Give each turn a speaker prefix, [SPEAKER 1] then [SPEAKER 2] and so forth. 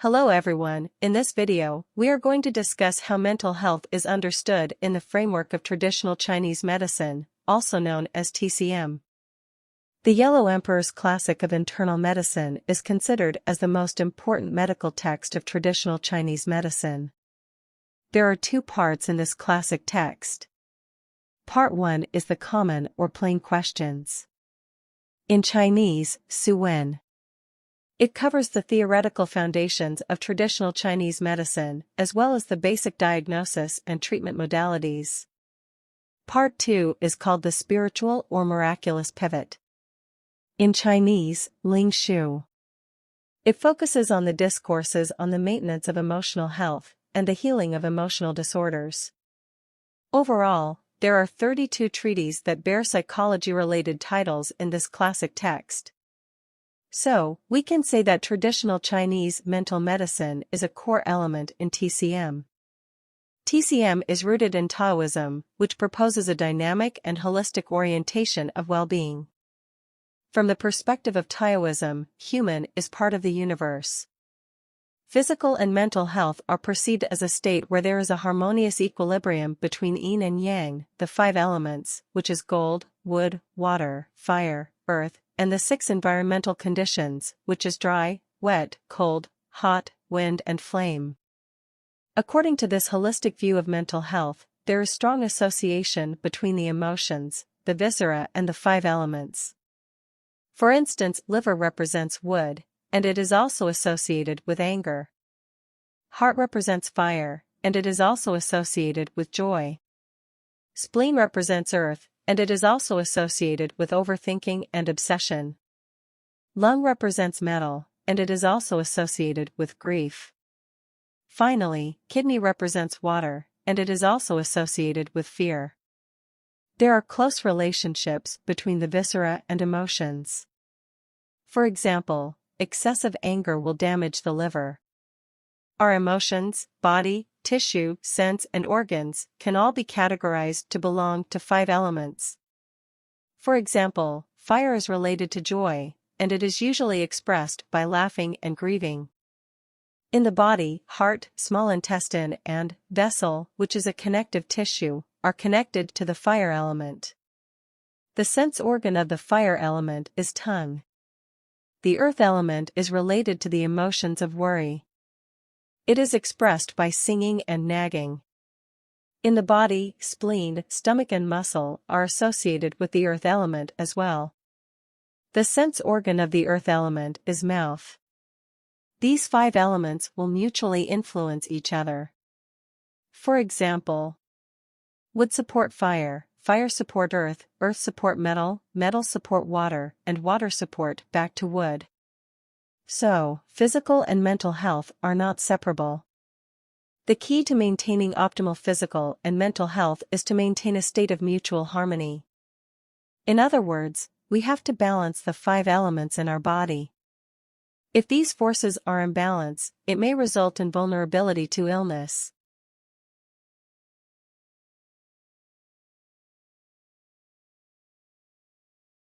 [SPEAKER 1] Hello everyone, in this video, we are going to discuss how mental health is understood in the framework of traditional Chinese medicine, also known as TCM. The Yellow Emperor's Classic of Internal Medicine is considered as the most important medical text of traditional Chinese medicine. There are two parts in this classic text. Part 1 is the common or plain questions. In Chinese, Su Wen. It covers the theoretical foundations of traditional Chinese medicine, as well as the basic diagnosis and treatment modalities. Part 2 is called the spiritual or miraculous pivot. In Chinese, Ling Shu. It focuses on the discourses on the maintenance of emotional health and the healing of emotional disorders. Overall, there are 32 treatises that bear psychology-related titles in this classic text. So, we can say that traditional Chinese mental medicine is a core element in TCM. TCM is rooted in Taoism, which proposes a dynamic and holistic orientation of well-being. From the perspective of Taoism, human is part of the universe. Physical and mental health are perceived as a state where there is a harmonious equilibrium between yin and yang, the five elements, which is gold, wood, water, fire, earth, and the six environmental conditions, which is dry, wet, cold, hot, wind and flame. According to this holistic view of mental health, there is strong association between the emotions, the viscera and the five elements. For instance, liver represents wood, and it is also associated with anger. Heart represents fire, and it is also associated with joy. Spleen represents earth, and it is also associated with overthinking and obsession. Lung represents metal, and it is also associated with grief. Finally, kidney represents water, and it is also associated with fear. There are close relationships between the viscera and emotions. For example, excessive anger will damage the liver. Our emotions, body, tissue, sense and organs can all be categorized to belong to five elements. For example, fire is related to joy, and it is usually expressed by laughing and grieving. In the body, heart, small intestine and vessel, which is a connective tissue, are connected to the fire element. The sense organ of the fire element is tongue. The earth element is related to the emotions of worry. It is expressed by singing and nagging. In the body, spleen, stomach and muscle are associated with the earth element as well. The sense organ of the earth element is mouth. These five elements will mutually influence each other. For example, wood support fire, fire support earth, earth support metal, metal support water, and water support back to wood. So, physical and mental health are not separable. The key to maintaining optimal physical and mental health is to maintain a state of mutual harmony. In other words, we have to balance the five elements in our body. If these forces are in balance, it may result in vulnerability to illness.